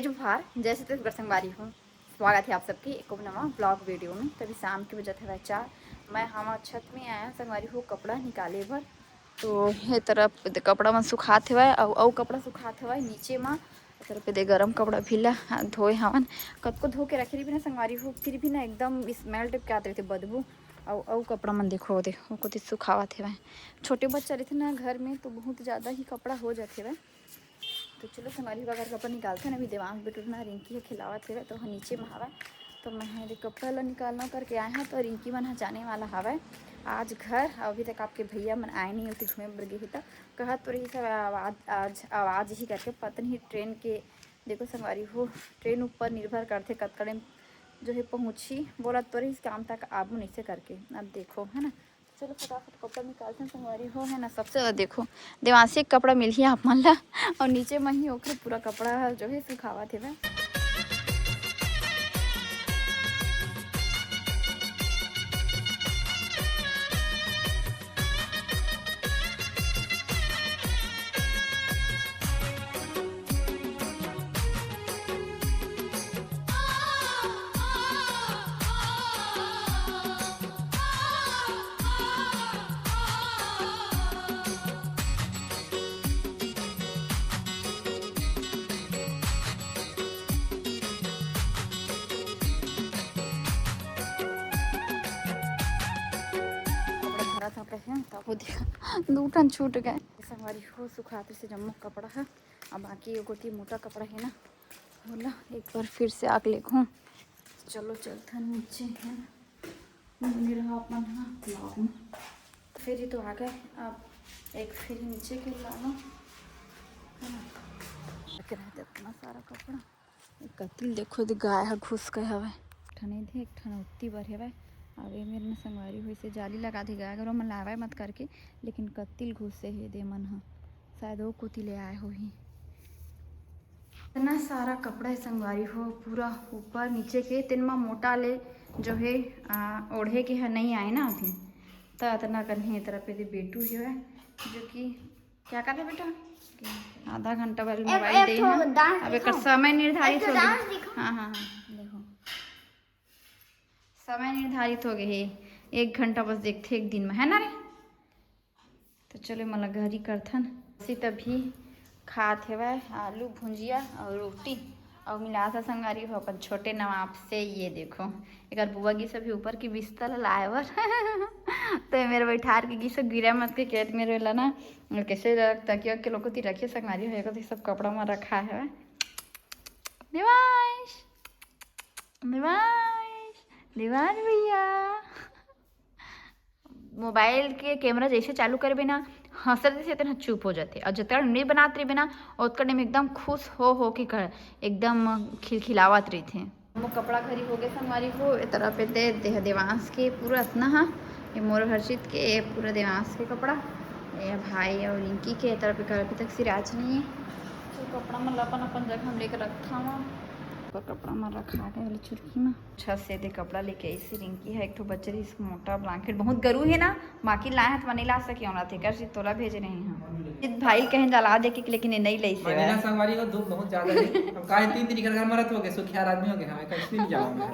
जोहार जैसे तक संगवारी हूँ। स्वागत है आप सबकी एक नवा ब्लॉग वीडियो में। तभी शाम के बजे थे 4 मैं हम छत में आया संगवारी हूँ कपड़ा निकाले बर। तो ये तरफ कपड़ा में सुखात हुआ और कपड़ा सुखात हुआ नीचे में तरफ दे गरम कपड़ा भी ला धोए हवन कतको धो के रखे भी ना संगवारी हूँ फिर भी ना एकदम स्मेल टाइप के आते रहते बदबू। और कपड़ा मन देखो को सुखावत है। छोटे बच्चा रहते ना घर में तो बहुत ज़्यादा ही कपड़ा हो जाते हैं। तो चलो संगवारी अगर कपड़ा निकालते हैं ना अभी देवांग बेटूना रिंकी है खिलावत है तो नीचे में हवा। तो मैं कपड़ा ला निकालना करके आए हैं तो रिंकी मन जाने वाला हवा आज घर। अभी तक आपके भैया मन आए नहीं होती घूमे बर गई तो कहा तो रही सब आवाज़ ही करके पता नहीं ट्रेन के देखो संगवारी हो ट्रेन ऊपर निर्भर करते कतकड़े जो है पहुँची बोला तो रही काम तक आबू नहीं से करके अब देखो है ना। चलो फटाफट कपड़ा निकालते हैं संगवारी हो है ना। सबसे ज़्यादा देखो देवांशी कपड़ा मिल ही आप मन ला और नीचे में ही ओखरे पूरा कपड़ा जो है सुखावा थे वह। तब देखा 2 टन छूट गए संगवारी हो सुखाते से जम्मू कपड़ा है। अब बाकी एगो मोटा कपड़ा है ना बोला एक बार फिर से आग लेखूँ। चलो चलते नीचे है अपन ब्लॉग में फिर ही तो आ गए। अब एक फिर नीचे के लाना रहते अपना सारा कपड़ा कतिल देखो गाय है घुस गए हवे ठने थे एक ठन उत्ती बर है। अब ये मेरे ना संगवारी हुई से जाली लगा दी गाय अगर मन लावे मत करके लेकिन कतिल घुसे है दे मन ह शायद वो कुती ले आए हो ही। इतना सारा कपड़ा है संगवारी हो पूरा ऊपर नीचे के तिनमा मोटा ले जो है ओढ़े के है नहीं आए ना अभी तो इतना करनी तरह पे बेटू है जो कि क्या कर रहे बेटा आधा घंटा पहले मोबाइल दे अब एक समय निर्धारित हो गया। हाँ हाँ हाँ देखो समय निर्धारित हो गए 1 घंटा बस देखते एक दिन में है ना रे। तो चलो मला घरी करथन सी तभी खात है वह आलू भुंजिया और रोटी और मिला था संगारी हो अपन छोटे नवाब से। ये देखो एक बुआ की सभी ऊपर की बिस्तर लाए वर तो मेरे बैठार के सब गिरा मत के खेत मेरे ला ना कैसे तकिया के लोग रखिए संगारी हो तो सब कपड़ा में रखा है देवांश देवांश देवान भैया। मोबाइल के कैमरा जैसे चालू कर बिना हंसते से इतना चुप हो जाते और जितना नहीं बनाते रहे बिना उतना में एकदम खुश हो कि एकदम खिलखिलावत रही थे। वो कपड़ा खरी हो गए संगवारी को तरह पे दे देवांश के पूरा इतना है ये मोर हर्षित के पूरा देवांश के कपड़ा ये भाई और रिंकी के तरह पे अभी तक सिराज नहीं है तो कपड़ा मतलब अपन अपन जगह हम लेकर रखा हुआ कपड़ा में रखा गया वाली चुरकी में छत से दे कपड़ा लेके ऐसी रिंकी है एक तो बच्चे इस मोटा ब्लैंकेट बहुत गरू है ना बाकी लाए हैं तो नहीं ला सके होना थे कर तोला भेज रहे हैं भाई कहीं जला दे के लेकिन नहीं ले से मदीना संगवारी को धूप बहुत ज्यादा है अब काहे 3 दिन घर मरत हो गए सुखियार आदमी हो गए हम कैसे नहीं जाऊंगा।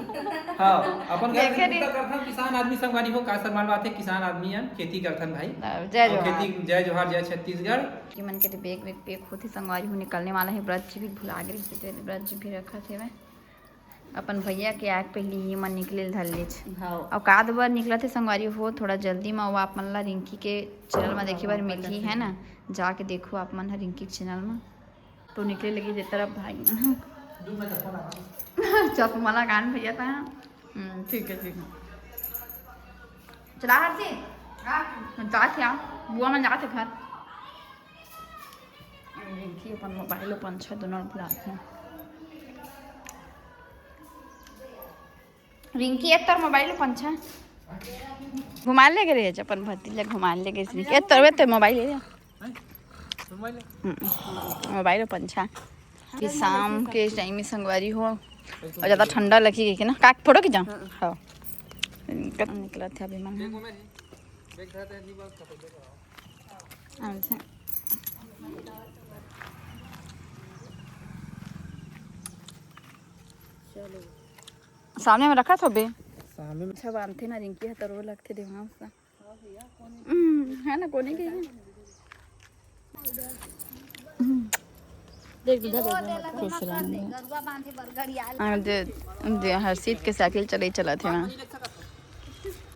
हां अपन घर से कुत्ता करथन किसान आदमी संगवारी हो का सम्मान बात है किसान आदमी है खेती करथन भाई जय जोहार खेती जय जोहार जय छत्तीसगढ़ कि मन के बेग बेग पेक होती संगवारी हो निकलने वाला है ब्रज भी भुला गई ब्रज भी रखा थे मैं अपन भैया के आग पहले ही मन निकले धर ले और काद बार निकला थे संगवारी हो थोड़ा जल्दी में वो आप मन ला रिंकी के चैनल में देखे बार मिल ही है ना जाके देखो आप मन रिंकी के चैनल में तो निकले लगी जे तरफ भाई चश्मा कान भैया था ठीक है चला हर से जाते बुआ में जाते घर रिंकी अपन मोबाइल अपन छा दोनों बुलाते हैं रिंकी एक तर मोबाइल पंछा घुमा ले गए अपन भतीजा घुमा ले गए रिंकी एक तर तो मोबाइल ले मोबाइल पंछा शाम के टाइम में संगवारी हो और ज़्यादा ठंडा लगी गई कि ना काक फोड़ो कि जा हाँ निकला था अभी मन सामने में रखा था बे सामने में अच्छा बांधते ना रिंकी है तो रो लगते दिमाग सा है ना कोने के देख खुश रहना हर्षित के साइकिल चले चला थे वहाँ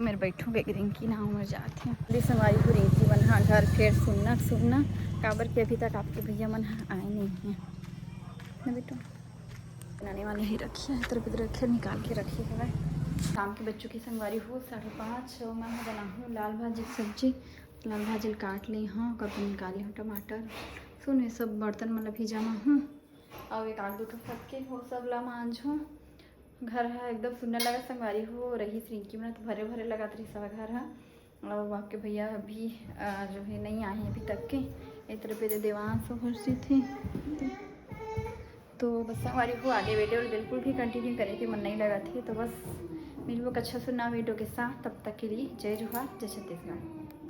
मेरे बैठू के रिंकी ना उमर जाते हैं पुलिस हमारी को रिंकी बना घर फिर सुनना काबर के अभी तक आपके भैया मन आए नहीं हैं ना बेटो बनाने वाले ही रखी है तरफ इधर रखे निकाल के रखी है शाम के बच्चों की संगवारी हो 5:30 और मैं बना हूँ लाल भाजी की सब्जी लाल भाजी काट ली हाँ कभी निकाली हूँ टमाटर सुन ये सब बर्तन मतलब भी जमा हूँ और एक आग दो फटके हो सब ला मांझ हूँ घर है एकदम सुनने लगा संगवारी हो रही रिंकी में तो भरे भरे लगा रही सब घर है और आपके भैया अभी जो है नहीं आए हैं अभी तक के एक तरफ पे देवांश हर्षित थे तो बस हमारी को आगे वीडियो बिल्कुल भी कंटिन्यू करने की मन नहीं लगा थी तो बस मिलूँ अच्छा सुनना वीडियो के साथ तब तक के लिए जय जोहार जय छत्तीसगढ़।